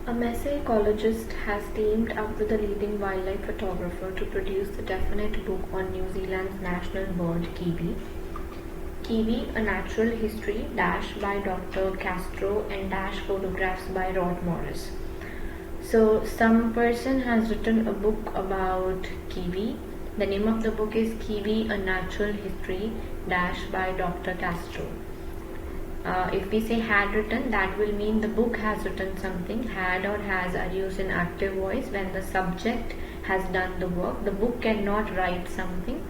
A Massey ecologist has teamed up with a leading wildlife photographer to produce the definite book on New Zealand's national bird kiwi. Kiwi, a natural history, by Dr. Castro and photographs by Rod Morris. So some person has written a book about kiwi. The name of the book is Kiwi, a natural history, by Dr. Castro. If we say had written, that will mean the book has written something. Had or has are used in active voice when the subject has done the work. The book cannot write something.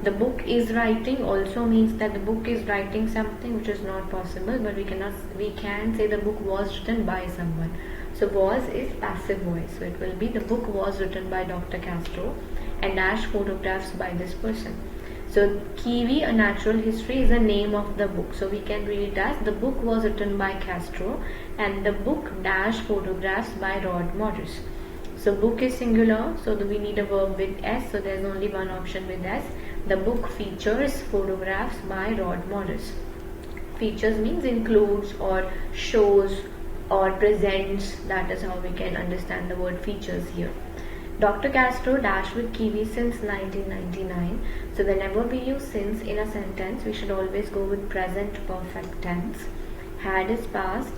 The book is writing also means that the book is writing something, which is not possible, but we can say the book was written by someone. So was is passive voice. So it will be the book was written by Dr. Castro and photographs by this person. So Kiwi, a natural history is the name of the book. So we can read it as the book was written by Castro and the book photographs by Rod Morris. So book is singular, so we need a verb with S. So there's only one option with S. The book features photographs by Rod Morris. Features means includes or shows or presents. That is how we can understand the word features here. Dr. Castro with kiwi since 1999. So whenever we use since in a sentence, we should always go with present perfect tense. Had is past.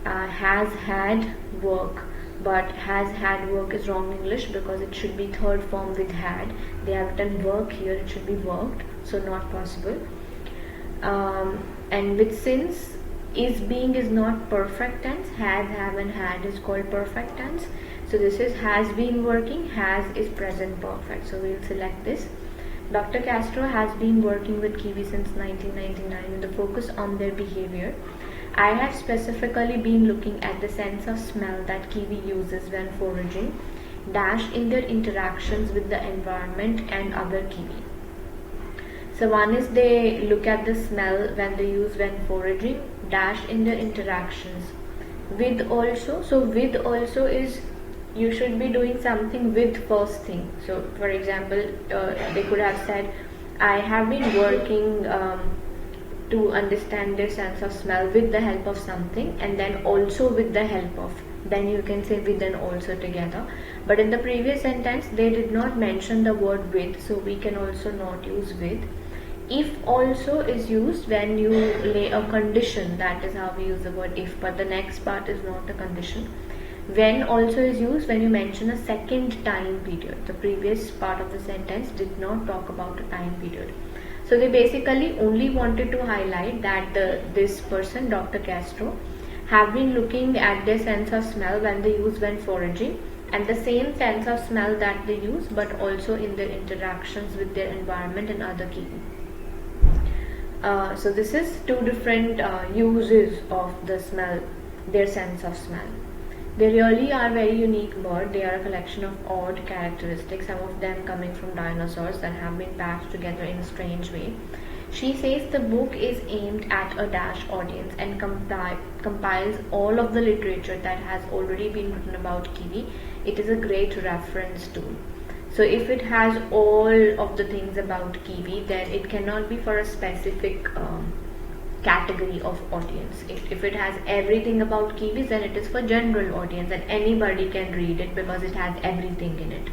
Has had work, but has had work is wrong English because it should be third form with had. They have written work here, it should be worked, so not possible. And with since, is being is not perfect tense. Has, have and had is called perfect tense. So this is has been working, has is present perfect. So we'll select this. Dr. Castro has been working with kiwi since 1999 with the focus on their behavior. I have specifically been looking at the sense of smell that kiwi uses when foraging, in their interactions with the environment and other kiwi. So one is they look at the smell when they use when foraging, in their interactions. With also, so with also is you should be doing something with first thing. So for example, they could have said, I have been working to understand their sense of smell with the help of something, and then also with the help of, then you can say with and also together. But in the previous sentence they did not mention the word with, so we can also not use with. If also is used when you lay a condition, that is how we use the word if, but the next part is not a condition. When also is used when you mention a second time period. The previous part of the sentence did not talk about a time period. So they basically only wanted to highlight that this person, Dr. Castro, have been looking at their sense of smell when they use when foraging, and the same sense of smell that they use, but also in their interactions with their environment and other kiwi. So this is two different uses of the smell, their sense of smell. They really are very unique bird. They are a collection of odd characteristics, some of them coming from dinosaurs that have been packed together in a strange way. She says the book is aimed at a audience and compiles all of the literature that has already been written about kiwi. It is a great reference tool. So if it has all of the things about kiwi, then it cannot be for a specific category of audience. If it has everything about kiwis, then it is for general audience and anybody can read it because it has everything in it.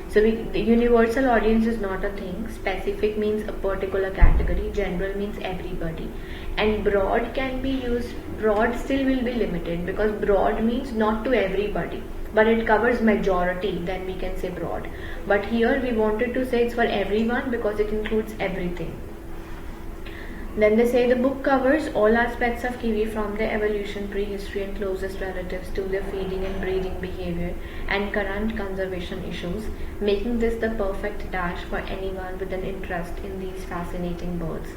So the universal audience is not a thing. Specific means a particular category, general means everybody, and broad can be used. Broad still will be limited because broad means not to everybody, but it covers majority, then we can say broad. But here we wanted to say it's for everyone because it includes everything. Then they say the book covers all aspects of kiwi from their evolution, prehistory and closest relatives to their feeding and breeding behavior and current conservation issues, making this the perfect for anyone with an interest in these fascinating birds.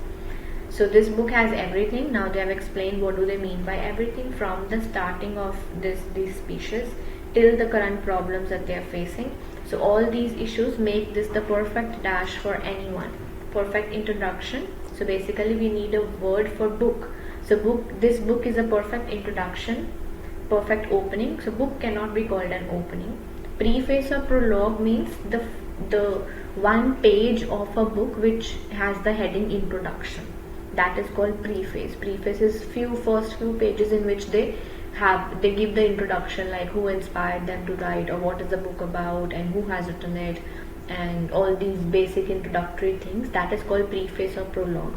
So this book has everything. Now they have explained what do they mean by everything, from the starting of these species till the current problems that they are facing. So all these issues make this the perfect for anyone. Perfect introduction. So basically we need a word for book. So this book is a perfect introduction, perfect opening. So book cannot be called an opening. Preface or prologue means the one page of a book which has the heading introduction. That is called preface. Preface is first few pages in which they they give the introduction, like who inspired them to write, or what is the book about, and who has written it, and all these basic introductory things. That is called preface or prologue.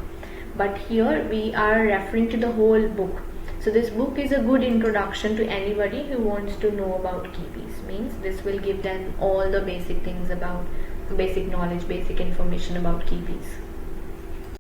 But here we are referring to the whole book. So this book is a good introduction to anybody who wants to know about kiwis. Means this will give them all the basic things about, basic knowledge, basic information about kiwis.